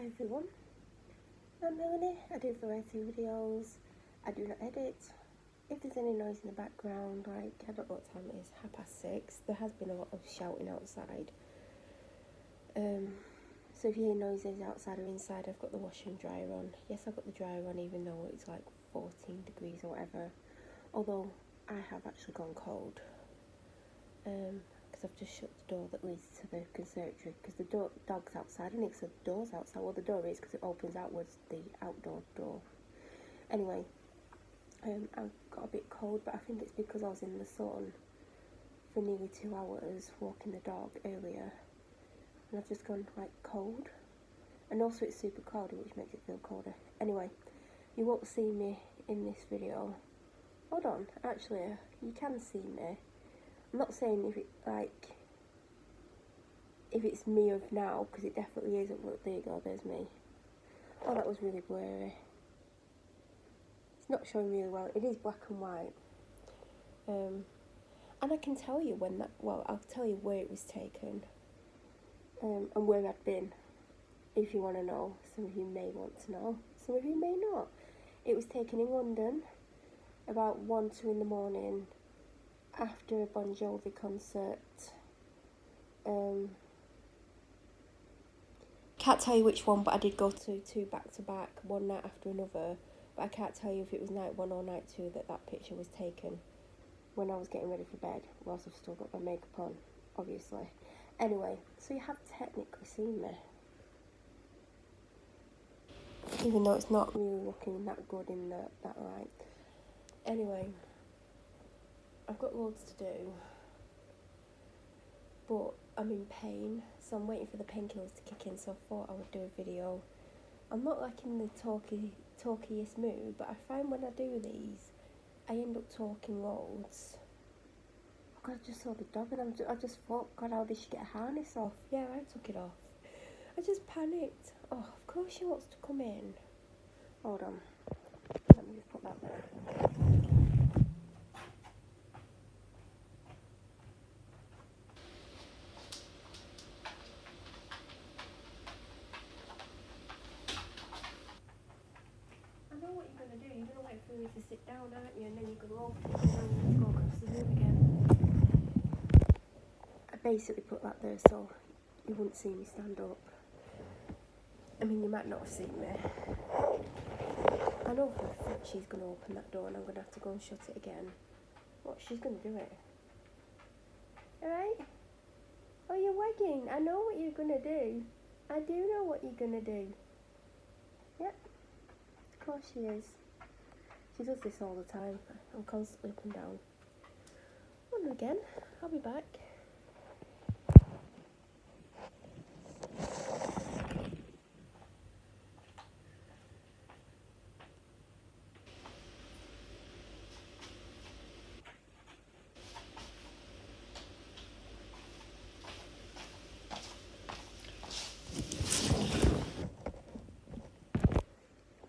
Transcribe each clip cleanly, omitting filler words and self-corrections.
Hi everyone, I'm Melanie. I do variety videos. I do not edit. If there's any noise in the background, like, I don't know what time it is, 6:30, there has been a lot of shouting outside. So if you hear noises outside or inside, I've got the washer and dryer on. Yes, I've got the dryer on even though it's like 14 degrees or whatever. Although I have actually gone cold. Because I've just shut the door that leads to the conservatory, because the dog's outside, and it's the door's outside. Well, the door is because it opens outwards, the outdoor door. Anyway, I got a bit cold, but I think it's because I was in the sun for nearly 2 hours walking the dog earlier, and I've just gone like cold, and also it's super cloudy, which makes it feel colder. Anyway, you won't see me in this video. Hold on, actually, you can see me. I'm not saying if it's me of now, because it definitely isn't. Look, there you go, there's me. Oh, that was really blurry. It's not showing really well. It is black and white. And I can tell you when that, well, I'll tell you where it was taken, and where I'd been, if you want to know. Some of you may want to know, some of you may not. It was taken in London, about 1-2 in the morning, after a Bon Jovi concert. Can't tell you which one, but I did go to two back to back, one night after another. But I can't tell you if it was night 1 or night 2 that picture was taken, when I was getting ready for bed, whilst I've still got my makeup on, obviously. Anyway, so you have technically seen me, even though it's not really looking that good in that light. Anyway, I've got loads to do, but I'm in pain, so I'm waiting for the painkillers to kick in, so I thought I would do a video. I'm not like in the talkiest mood, but I find when I do these, I end up talking loads. Oh God, I just saw the dog and I just thought, God, how did she get a harness off? Yeah, I took it off. I just panicked. Oh, of course she wants to come in. Hold on. Let me just put that there. I know what you're going to do. You're going to wait for me to sit down, aren't you? And then you're going to open it and then go across the room again. I basically put that there so you wouldn't see me stand up. I mean, you might not have seen me. I know for a fact she's going to open that door and I'm going to have to go and shut it again. What? She's going to do it. Alright? Oh, you're wagging. I know what you're going to do. I do know what you're going to do. Yep. Of course she is. She does this all the time. I'm constantly up and down. And again, I'll be back.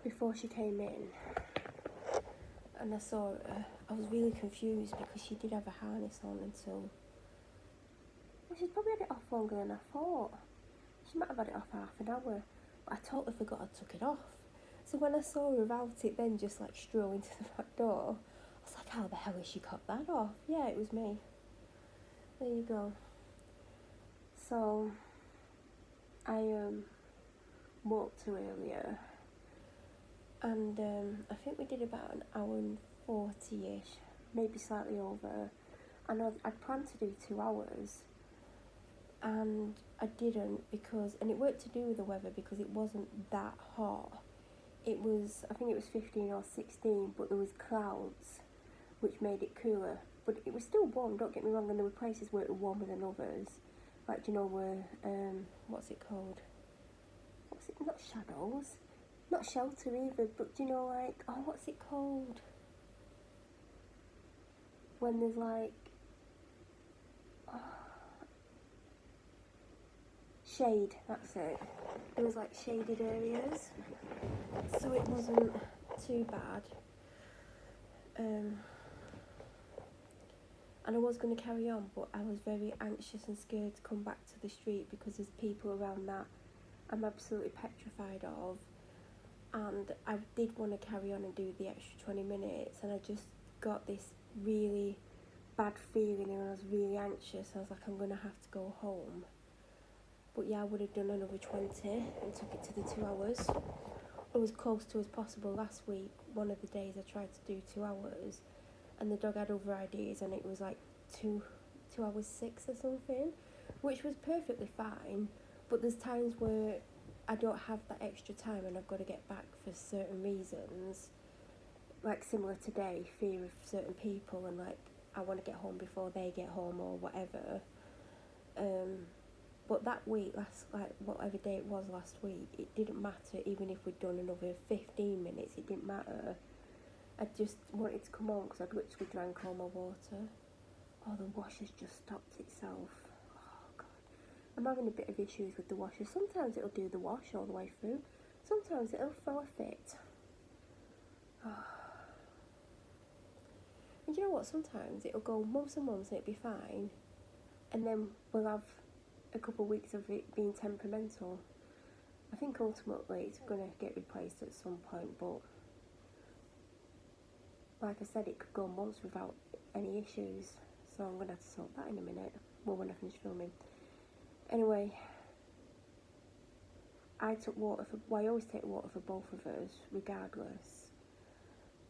Before she came in, and I saw her, I was really confused because she did have a harness on until... Well, she's probably had it off longer than I thought. She might have had it off half an hour, but I totally forgot I took it off. So when I saw her without it then just like strolling to the back door, I was like, how the hell has she cut that off? Yeah, it was me. There you go. So, I walked to earlier, and I think we did about an hour and 40-ish, maybe slightly over. I know I'd planned to do 2 hours, and I didn't because, and it weren't to do with the weather because it wasn't that hot. It was, I think it was 15 or 16, but there was clouds, which made it cooler. But it was still warm, don't get me wrong, and there were places where it was warmer than others. Like, do you know where, what's it called? What's it, not Shadows, not Shelter either, but do you know, like, oh, what's it called? When there's like, shade, that's it. There was like shaded areas, so it wasn't too bad. And I was going to carry on, but I was very anxious and scared to come back to the street because there's people around that I'm absolutely petrified of. And I did want to carry on and do the extra 20 minutes, and I just got this really bad feeling, and I was really anxious. I was like, I'm going to have to go home. But yeah, I would have done another 20 and took it to the 2 hours. It was close to as possible. Last week, one of the days I tried to do 2 hours, and the dog had other ideas, and it was like 2 hours 6 or something, which was perfectly fine. But there's times where I don't have that extra time and I've got to get back for certain reasons, like similar today, fear of certain people, and like I want to get home before they get home or whatever. But that week, whatever day it was last week, it didn't matter. Even if we'd done another 15 minutes, it didn't matter. I just wanted to come home because I'd literally drank all my water. Oh, the washer's just stopped itself. Oh God, I'm having a bit of issues with the washer. Sometimes it'll do the wash all the way through. Sometimes it'll throw a fit. Oh. And you know what? Sometimes it'll go months and months and it'll be fine, and then we'll have a couple of weeks of it being temperamental. I think ultimately it's going to get replaced at some point, but like I said, it could go months without any issues, so I'm going to have to sort that in a minute, well, when I finish filming. Anyway, I always take water for both of us, regardless,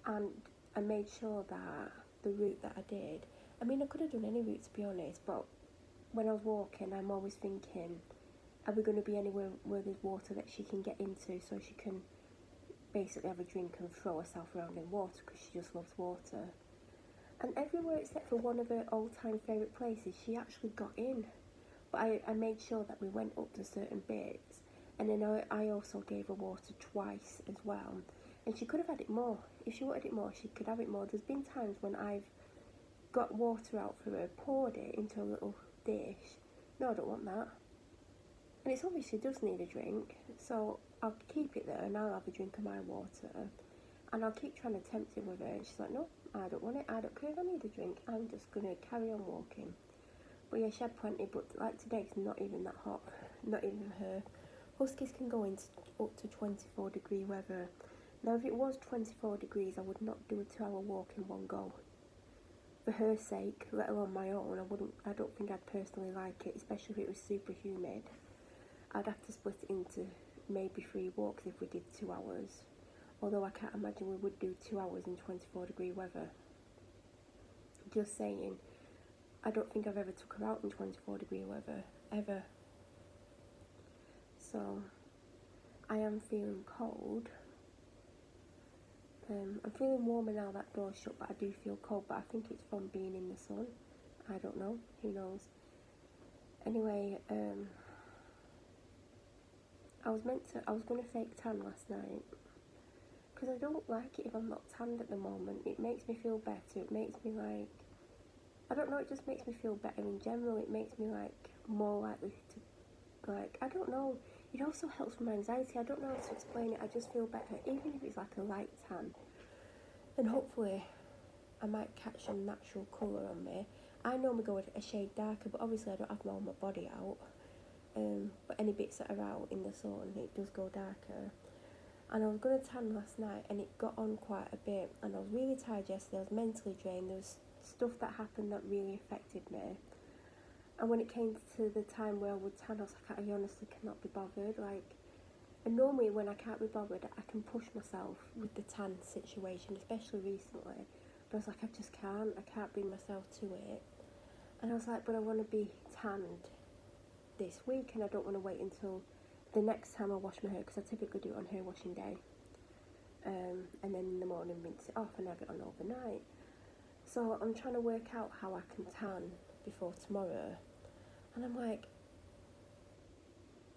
and I made sure that the route that I did, I mean, I could have done any route to be honest, but when I was walking, I'm always thinking, are we going to be anywhere where there's water that she can get into so she can basically have a drink and throw herself around in water because she just loves water. And everywhere except for one of her all-time favourite places, she actually got in. But I made sure that we went up to certain bits, and then I also gave her water twice as well. And she could have had it more. If she wanted it more, she could have it more. There's been times when I've got water out for her, poured it into a little dish. No, I don't want that. And it's obvious she does need a drink, so I'll keep it there and I'll have a drink of my water. And I'll keep trying to tempt it with her. And she's like, no, I don't want it. I don't care if I need a drink. I'm just going to carry on walking. But yeah, she had plenty, but like today, it's not even that hot. Not even her. Huskies can go into up to 24 degree weather. Now, if it was 24 degrees, I would not do a 2 hour walk in one go. For her sake, let alone my own, I don't think I'd personally like it, especially if it was super humid. I'd have to split it into maybe 3 walks if we did 2 hours. Although I can't imagine we would do 2 hours in 24 degree weather. Just saying, I don't think I've ever took her out in 24 degree weather, ever. So, I am feeling cold. I'm feeling warmer now that door's shut, but I do feel cold, but I think it's from being in the sun. I don't know, who knows. Anyway, I was going to fake tan last night, because I don't like it if I'm not tanned at the moment. It makes me feel better. It makes me like, I don't know, it just makes me feel better in general. It makes me like more likely to, like, I don't know. It also helps with my anxiety. I don't know how to explain it. I just feel better, even if it's like a light tan. And hopefully I might catch some natural colour on me. I normally go a shade darker, but obviously I don't have all my body out. But any bits that are out in the sun, it does go darker. And I was going to tan last night, and it got on quite a bit, and I was really tired yesterday. I was mentally drained. There was stuff that happened that really affected me. And when it came to the time where I would tan, I was like, I honestly cannot be bothered. Like, and normally when I can't be bothered, I can push myself with the tan situation, especially recently. But I was like, I just can't. I can't bring myself to it. And I was like, but I want to be tanned this week, and I don't want to wait until the next time I wash my hair, because I typically do it on hair washing day. And then in the morning rinse it off and have it on overnight. So I'm trying to work out how I can tan before tomorrow. And I'm like,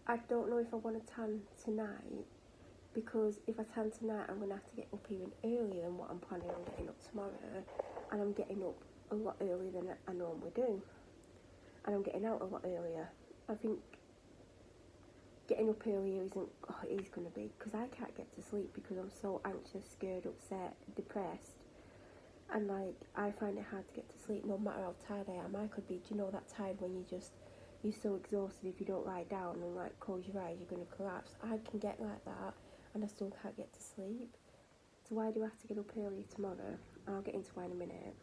I don't know if I want to tan tonight, because if I tan tonight, I'm going to have to get up even earlier than what I'm planning on getting up tomorrow. And I'm getting up a lot earlier than I normally do. And I'm getting out a lot earlier. I think getting up earlier it is going to be, because I can't get to sleep because I'm so anxious, scared, upset, depressed. And like, I find it hard to get to sleep no matter how tired I am. I could be, do you know that tired when you you're so exhausted if you don't lie down and like close your eyes, you're going to collapse. I can get like that and I still can't get to sleep. So why do I have to get up early tomorrow? I'll get into why in a minute.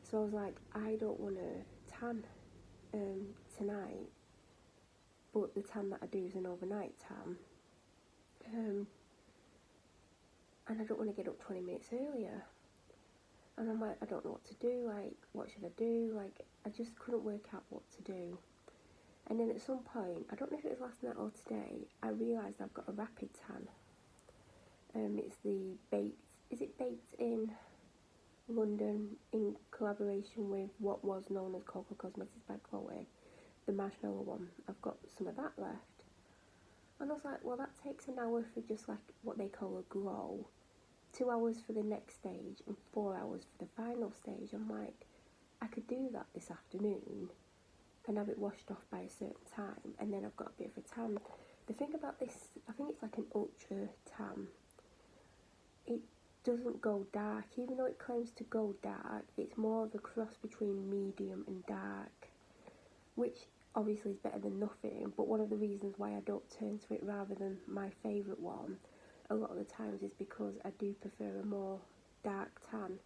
So I was like, I don't want to tan tonight, but the tan that I do is an overnight tan. And I don't want to get up 20 minutes earlier. And I'm like, I don't know what to do, like, what should I do? Like, I just couldn't work out what to do. And then at some point, I don't know if it was last night or today, I realised I've got a rapid tan. It's the Baked in London in collaboration with what was known as Coco Cosmetics by Chloe, the marshmallow one. I've got some of that left. And I was like, well, that takes an hour for just like what they call a glow, 2 hours for the next stage, and 4 hours for the final stage. I'm like, I could do that this afternoon and have it washed off by a certain time, and then I've got a bit of a tan. The thing about this, I think it's like an ultra tan. It doesn't go dark, even though it claims to go dark. It's more of a cross between medium and dark, which obviously is better than nothing. But one of the reasons why I don't turn to it rather than my favourite one a lot of the times is because I do prefer a more dark tan,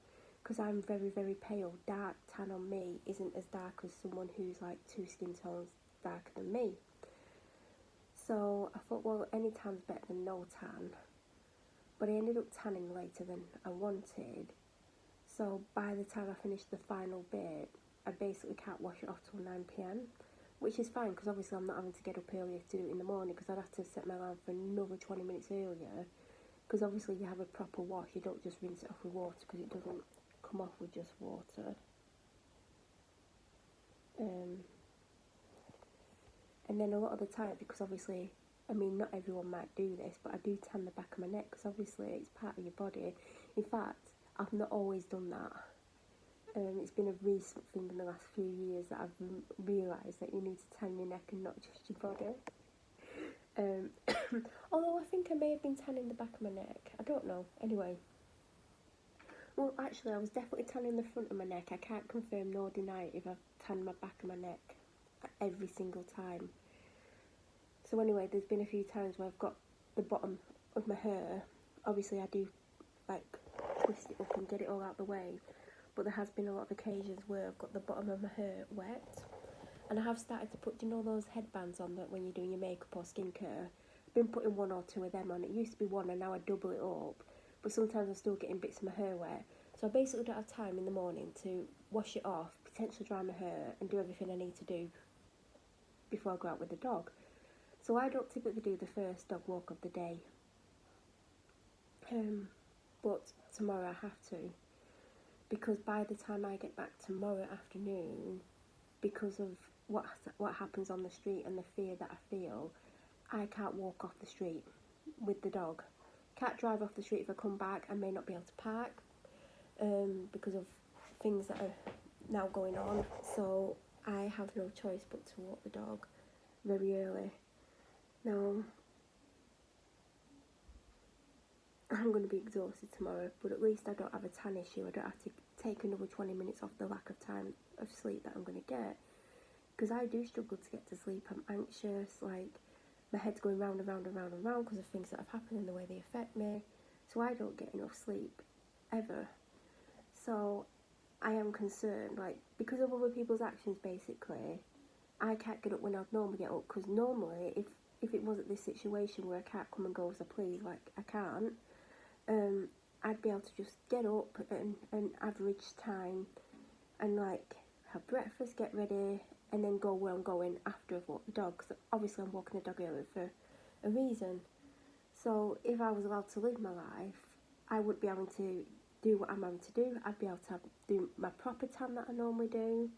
because I'm very, very pale. Dark tan on me isn't as dark as someone who's like 2 skin tones darker than me. So I thought, well, any tan's better than no tan. But I ended up tanning later than I wanted. So by the time I finished the final bit, I basically can't wash it off till 9 p.m, which is fine, because obviously I'm not having to get up earlier to do it in the morning, because I'd have to set my alarm for another 20 minutes earlier, because obviously you have a proper wash. You don't just rinse it off with water, because it doesn't come off with just water. And then a lot of the time, because obviously, I mean, not everyone might do this, but I do tan the back of my neck, because obviously it's part of your body. In fact, I've not always done that. It's been a recent thing in the last few years that I've realised that you need to tan your neck and not just your body. Although I think I may have been tanning the back of my neck. I don't know. Anyway. Well, actually, I was definitely tanning the front of my neck. I can't confirm nor deny if I've tanned my back of my neck every single time. So anyway, there's been a few times where I've got the bottom of my hair. Obviously, I do, like, twist it up and get it all out the way. But there has been a lot of occasions where I've got the bottom of my hair wet. And I have started to put, you know, those headbands on that when you're doing your makeup or skincare? I've been putting 1 or 2 of them on. It used to be 1 and now I double it up. But sometimes I'm still getting bits of my hair wet. So I basically don't have time in the morning to wash it off, potentially dry my hair, and do everything I need to do before I go out with the dog. So I don't typically do the first dog walk of the day. But tomorrow I have to. Because by the time I get back tomorrow afternoon, because of what happens on the street and the fear that I feel, I can't walk off the street with the dog. Can't drive off the street. If I come back, I may not be able to park because of things that are now going on. So I have no choice but to walk the dog very early. Now, I'm going to be exhausted tomorrow, but at least I don't have a tan issue. I don't have to take another 20 minutes off the lack of time of sleep that I'm going to get. Because I do struggle to get to sleep. I'm anxious, like, my head's going round and round and round and round because of things that have happened and the way they affect me. So I don't get enough sleep, ever. So I am concerned, like, because of other people's actions, basically, I can't get up when I'd normally get up. Because normally, if it wasn't this situation where I can't come and go as I please, like, I can't, I'd be able to just get up at an average time and, like, have breakfast, get ready, and then go where I'm going after I've walked the dog. Because obviously I'm walking the dog early for a reason. So if I was allowed to live my life, I wouldn't be able to do what I'm having to do. I'd be able to do my proper tan that I normally do.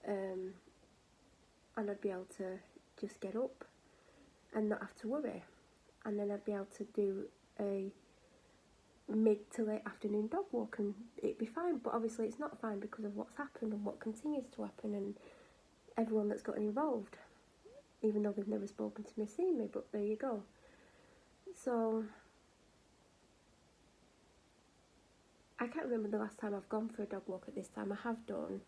And I'd be able to just get up and not have to worry. And then I'd be able to do a mid to late afternoon dog walk and it'd be fine. But obviously it's not fine because of what's happened and what continues to happen and everyone that's gotten involved, even though they've never spoken to me or seen me, but there you go. So I can't remember the last time I've gone for a dog walk at this time. I have done,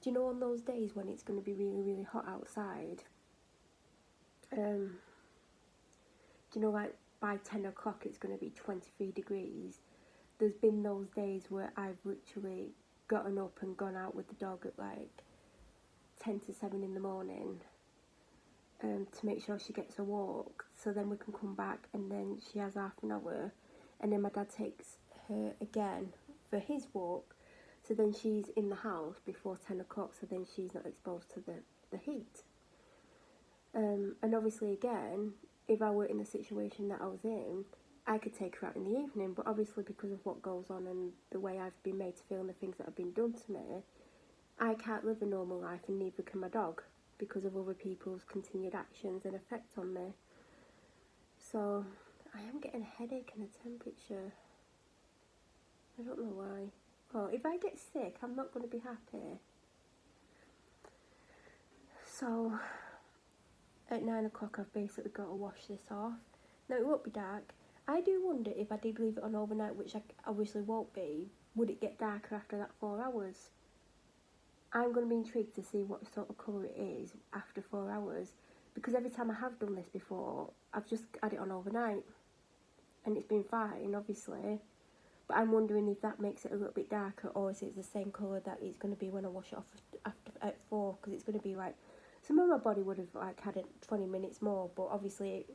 Do you know on those days when it's going to be really, really hot outside? Do you know, like by 10 o'clock it's going to be 23 degrees? There's been those days where I've literally gotten up and gone out with the dog at like 10 to 7 in the morning to make sure she gets a walk, so then we can come back and then she has half an hour, and then my dad takes her again for his walk, so then she's in the house before 10 o'clock, so then she's not exposed to the heat. And obviously again, if I were in the situation that I was in, I could take her out in the evening, but obviously because of what goes on and the way I've been made to feel and the things that have been done to me, I can't live a normal life, and neither can my dog, because of other people's continued actions and effect on me. So I am getting a headache and a temperature. I don't know why. Well, if I get sick, I'm not going to be happy. So at 9 o'clock I've basically got to wash this off. Now it won't be dark. I do wonder if I did leave it on overnight, which I obviously won't be, would it get darker after that 4 hours? I'm going to be intrigued to see what sort of colour it is after 4 hours, because every time I have done this before, I've just had it on overnight and it's been fine, obviously, but I'm wondering if that makes it a little bit darker, or is it the same colour that it's going to be when I wash it off after at 4, because it's going to be like, some of my body would have like had it 20 minutes more, but obviously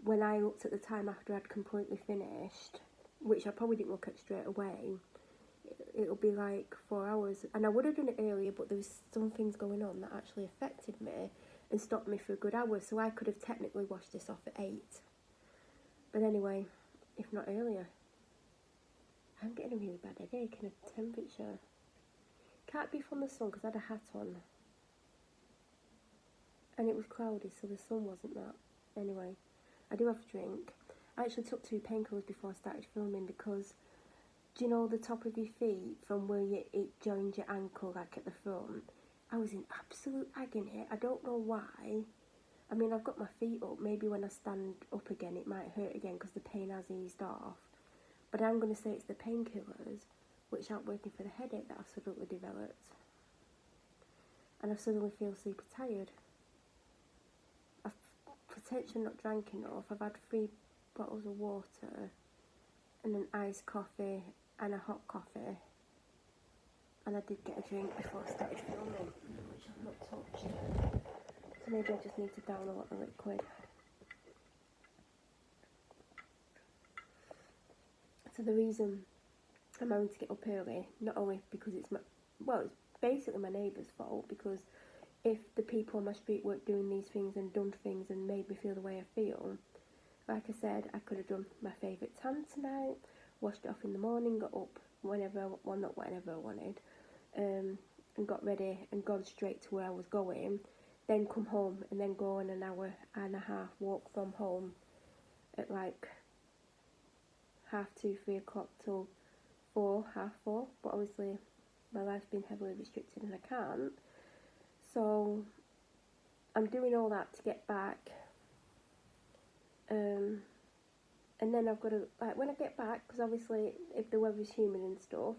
when I looked at the time after I'd completely finished, which I probably didn't look at straight away, it'll be like 4 hours, and I would have done it earlier, but there was some things going on that actually affected me and stopped me for a good hour, so I could have technically washed this off at 8, but anyway, if not earlier. I'm getting a really bad headache and a temperature. Can't be from the sun because I had a hat on and it was cloudy, so the sun wasn't that. Anyway, I do have a drink. I actually took 2 painkillers before I started filming, because do you know the top of your feet from where it joins your ankle, like at the front? I was in absolute agony. I don't know why. I mean, I've got my feet up. Maybe when I stand up again it might hurt again because the pain has eased off. But I'm going to say it's the painkillers which aren't working for the headache that I've suddenly developed. And I suddenly feel super tired. I've potentially not drank enough. I've had 3 bottles of water and an iced coffee and a hot coffee, and I did get a drink before I started filming, which I've not touched, so maybe I just need to down a lot of liquid. So the reason I'm having to get up early, not only because it's it's basically my neighbour's fault, because if the people on my street weren't doing these things and done things and made me feel the way I feel, like I said, I could have done my favourite tan tonight, washed it off in the morning, got up not whenever I wanted, and got ready and gone straight to where I was going, then come home and then go on an hour and a half walk from home at like 2:30, 3 o'clock till 4, 4:30, but obviously my life's been heavily restricted and I can't, so I'm doing all that to get back. And then I've got to, like, when I get back, because obviously if the weather's humid and stuff,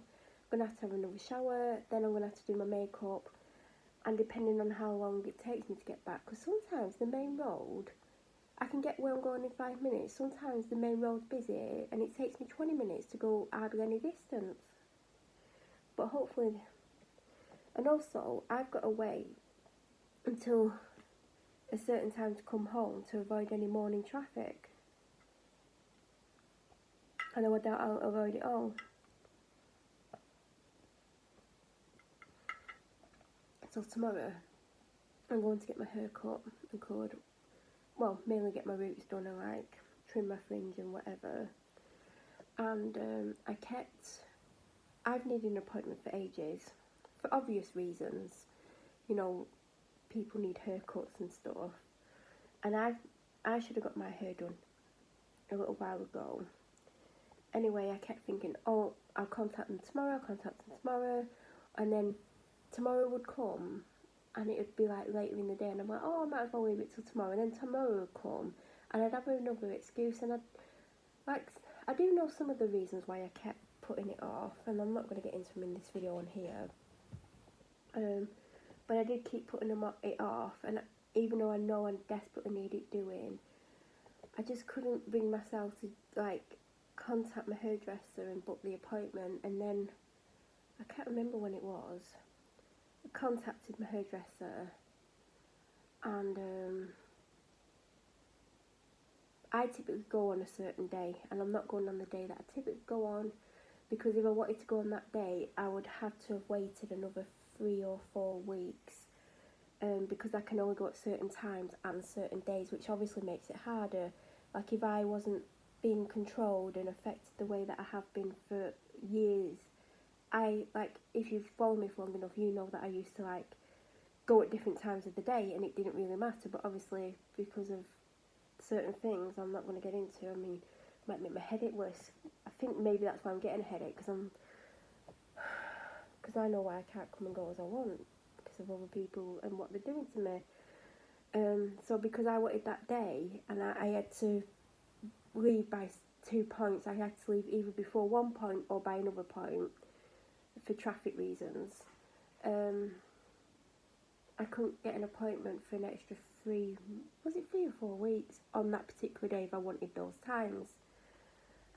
I'm going to have another shower, then I'm going to have to do my makeup, and depending on how long it takes me to get back, because sometimes the main road, I can get where I'm going in 5 minutes, sometimes the main road's busy, and it takes me 20 minutes to go hardly any distance, but hopefully, and also, I've got to wait until a certain time to come home to avoid any morning traffic. And I doubt I'll avoid it all. So tomorrow I'm going to get my hair cut and coloured. Well, mainly get my roots done and like trim my fringe and whatever. And I've needed an appointment for ages, for obvious reasons. You know, people need haircuts and stuff. And I should have got my hair done a little while ago. Anyway, I kept thinking, oh, I'll contact them tomorrow, and then tomorrow would come, and it would be like later in the day, and I'm like, oh, I might as well leave it till tomorrow, and then tomorrow would come, and I'd have another excuse, and I do know some of the reasons why I kept putting it off, and I'm not going to get into them in this video on here, But I did keep putting it off, and even though I know I desperately need it doing, I just couldn't bring myself to like contact my hairdresser and book the appointment. And then I can't remember when it was. I contacted my hairdresser, and I typically go on a certain day, and I'm not going on the day that I typically go on, because if I wanted to go on that day, I would have to have waited another 3 or 4 weeks, because I can only go at certain times and certain days, which obviously makes it harder. Like if I wasn't being controlled and affected the way that I have been for years, if you've followed me for long enough, you know that I used to like go at different times of the day, and it didn't really matter. But obviously, because of certain things I'm not going to get into, I mean, it might make my headache worse. I think maybe that's why I'm getting a headache, because I know why I can't come and go as I want, because of other people and what they're doing to me. So because I wanted that day, and I had to leave by 2 points, I had to leave either before 1 point or by another point for traffic reasons. I couldn't get an appointment for an extra 3 or 4 weeks on that particular day if I wanted those times.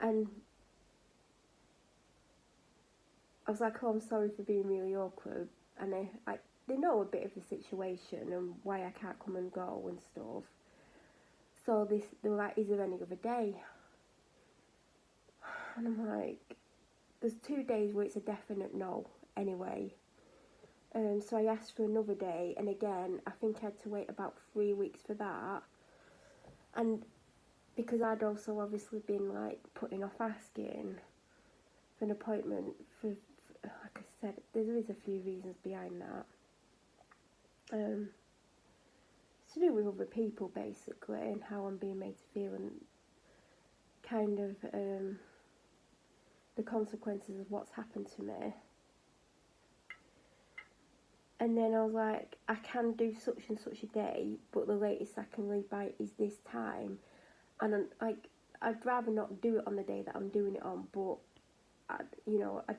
And I was like, oh, I'm sorry for being really awkward. And they know a bit of the situation and why I can't come and go and stuff. So they were like, is there any other day? And I'm like, there's 2 days where it's a definite no anyway. So I asked for another day, and again, I think I had to wait about 3 weeks for that. And because I'd also obviously been like putting off asking for an appointment for like I said, there is a few reasons behind that. It's to do with other people basically, and how I'm being made to feel, and kind of the consequences of what's happened to me. And then I was like, I can do such and such a day, but the latest I can leave by is this time. And I'd rather not do it on the day that I'm doing it on, but I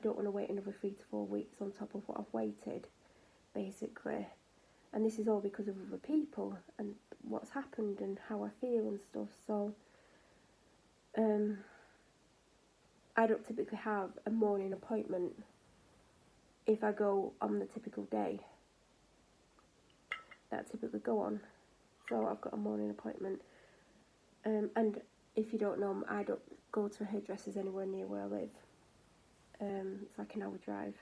don't want to wait another 3 to 4 weeks on top of what I've waited, basically. And this is all because of other people and what's happened and how I feel and stuff. So, I don't typically have a morning appointment if I go on the typical day that I typically go on. So I've got a morning appointment. And if you don't know, I don't go to hairdressers anywhere near where I live. It's like an hour drive.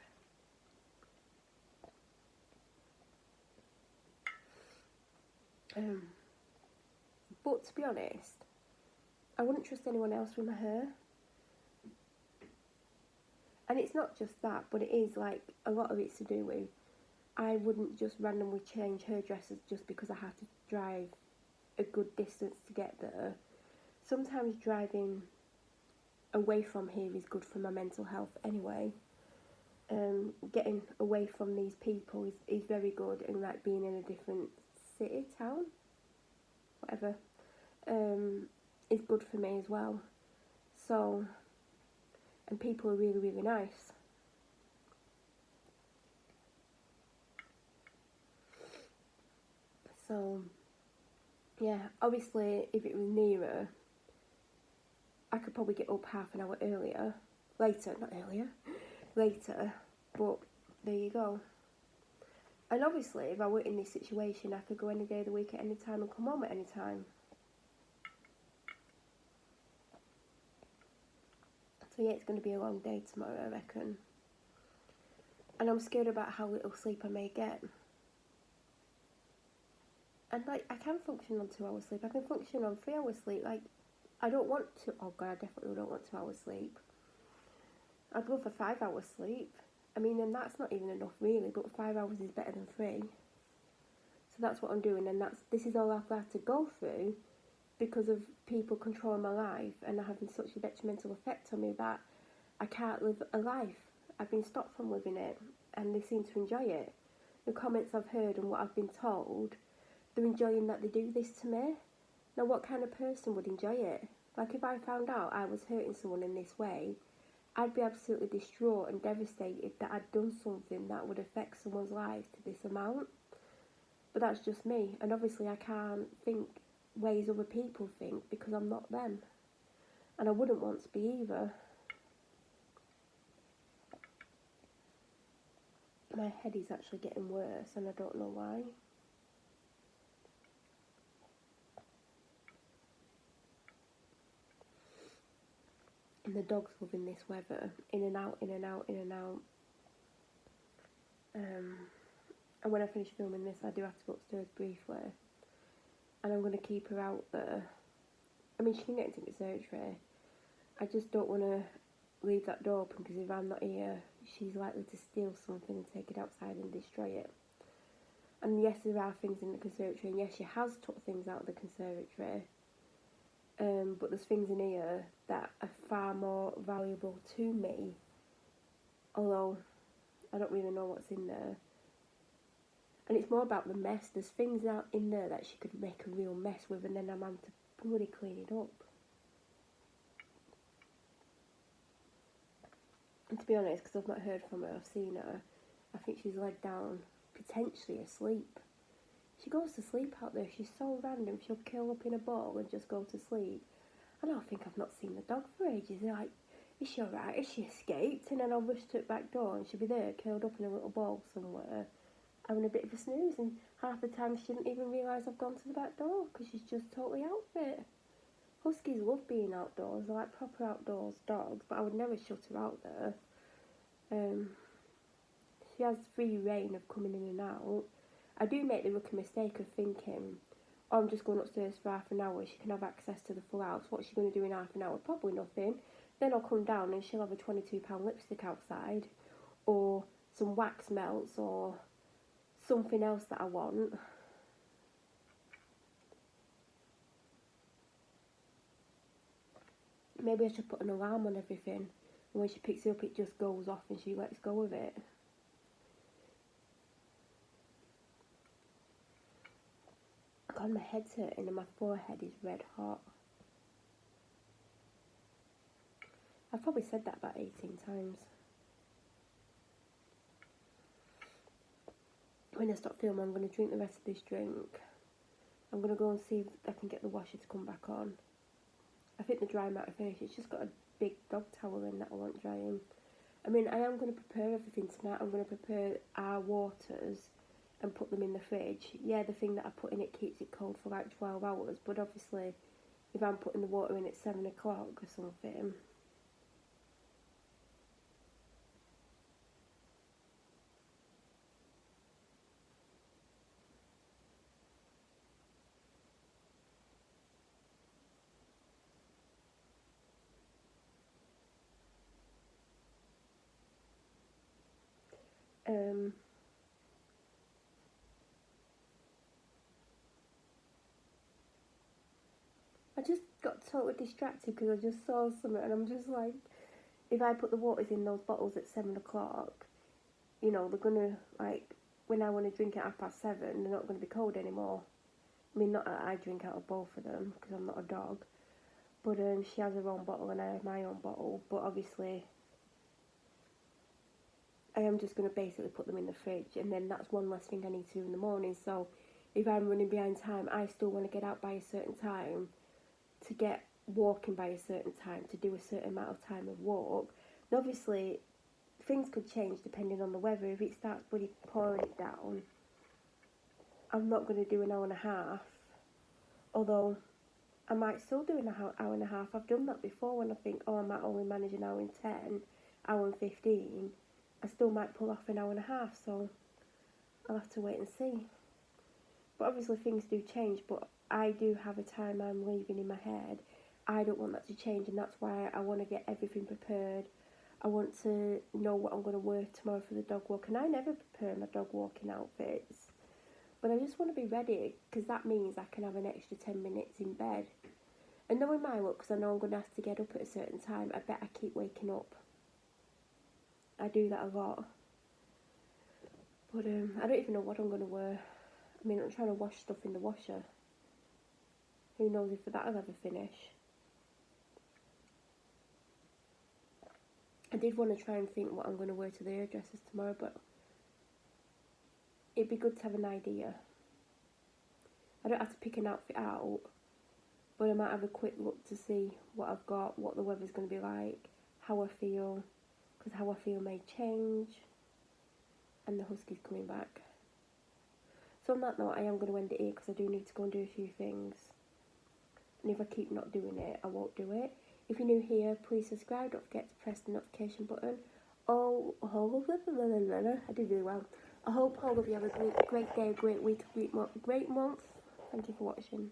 But to be honest, I wouldn't trust anyone else with my hair. And it's not just that, but it is like a lot of it's to do with, I wouldn't just randomly change hairdressers just because I have to drive a good distance to get there. Sometimes driving away from here is good for my mental health anyway. Getting away from these people is very good, and like being in a different city, town, whatever, is good for me as well. So, and people are really, really nice. So, yeah, obviously if it was nearer, I could probably get up half an hour later, but there you go. And obviously, if I were in this situation, I could go any day of the week at any time and come home at any time. So yeah, it's going to be a long day tomorrow, I reckon. And I'm scared about how little sleep I may get. And like, I can function on 2 hours sleep. I can function on 3 hours sleep. Like, I don't want to. Oh God, I definitely don't want 2 hours sleep. I'd love a 5 hours sleep. I mean, and that's not even enough really, but 5 hours is better than 3. So that's what I'm doing, and this is all I've had to go through because of people controlling my life and having such a detrimental effect on me that I can't live a life. I've been stopped from living it, and they seem to enjoy it. The comments I've heard and what I've been told, they're enjoying that they do this to me. Now, what kind of person would enjoy it? Like, if I found out I was hurting someone in this way, I'd be absolutely distraught and devastated that I'd done something that would affect someone's life to this amount. But that's just me, and obviously I can't think ways other people think because I'm not them. And I wouldn't want to be either. My head is actually getting worse and I don't know why. And the dog's loving this weather. In and out, in and out, in and out. And when I finish filming this, I do have to go upstairs briefly. And I'm going to keep her out there. I mean, she can get into the conservatory. I just don't want to leave that door open because if I'm not here, she's likely to steal something and take it outside and destroy it. And yes, there are things in the conservatory, and yes, she has took things out of the conservatory. But there's things in here that are far more valuable to me. Although, I don't really know what's in there. And it's more about the mess. There's things out in there that she could make a real mess with, and then I'm having to bloody clean it up. And to be honest, because I've not heard from her, I've seen her, I think she's laid down, potentially asleep. She goes to sleep out there. She's so random. She'll curl up in a ball and just go to sleep. And I think I've not seen the dog for ages. They're like, is she alright? Is she escaped? And then I'll rush to the back door and she'll be there, curled up in a little ball somewhere, having a bit of a snooze. And half the time she didn't even realise I've gone to the back door because she's just totally out of it. Huskies love being outdoors. They're like proper outdoors dogs, but I would never shut her out there. She has free reign of coming in and out. I do make the rookie mistake of thinking, oh, I'm just going upstairs for half an hour, she can have access to the full house. What's she going to do in half an hour? Probably nothing. Then I'll come down and she'll have a £22 lipstick outside, or some wax melts, or something else that I want. Maybe I should put an alarm on everything, and when she picks it up it just goes off and she lets go of it. God, my head's hurting and my forehead is red hot. I've probably said that about 18 times. When I stop filming, I'm going to drink the rest of this drink. I'm going to go and see if I can get the washer to come back on. I think the dry might have finished. It's just got a big dog towel in that I want drying. I mean, I am going to prepare everything tonight. I'm going to prepare our waters and put them in the fridge. Yeah, the thing that I put in it keeps it cold for like 12 hours, but obviously if I'm putting the water in at 7 o'clock or something, I just got totally distracted because I just saw something and I'm just like, if I put the waters in those bottles at 7 o'clock, you know, they're gonna, like, when I want to drink at 7:30, they're not going to be cold anymore. I mean, not that I drink out of both of them because I'm not a dog, but she has her own bottle and I have my own bottle, but obviously I am just going to basically put them in the fridge, and then that's one less thing I need to do in the morning. So if I'm running behind time, I still want to get out by a certain time, to get walking by a certain time, to do a certain amount of time of walk. And obviously things could change depending on the weather. If it starts bloody pouring it down, I'm not going to do an hour and a half, although I might still do an hour and a half. I've done that before when I think, oh, I might only manage an hour and 10, hour and 15. I still might pull off an hour and a half, so I'll have to wait and see. But obviously things do change, but I do have a time I'm leaving in my head. I don't want that to change, and that's why I want to get everything prepared. I want to know what I'm going to wear tomorrow for the dog walk, and I never prepare my dog walking outfits. But I just want to be ready, because that means I can have an extra 10 minutes in bed. And knowing my luck, because I know I'm going to have to get up at a certain time, I bet I keep waking up. I do that a lot. But I don't even know what I'm going to wear. I mean, I'm trying to wash stuff in the washer. Who knows if that'll ever finish. I did want to try and think what I'm going to wear to the hairdressers tomorrow, but it'd be good to have an idea. I don't have to pick an outfit out, but I might have a quick look to see what I've got, what the weather's going to be like, how I feel, because how I feel may change, and the husky's coming back. So on that note, I am going to end it here because I do need to go and do a few things. And if I keep not doing it, I won't do it. If you're new here, please subscribe. Don't forget to press the notification button. I did really well. I hope all of you have a great day, great week, great month. Thank you for watching.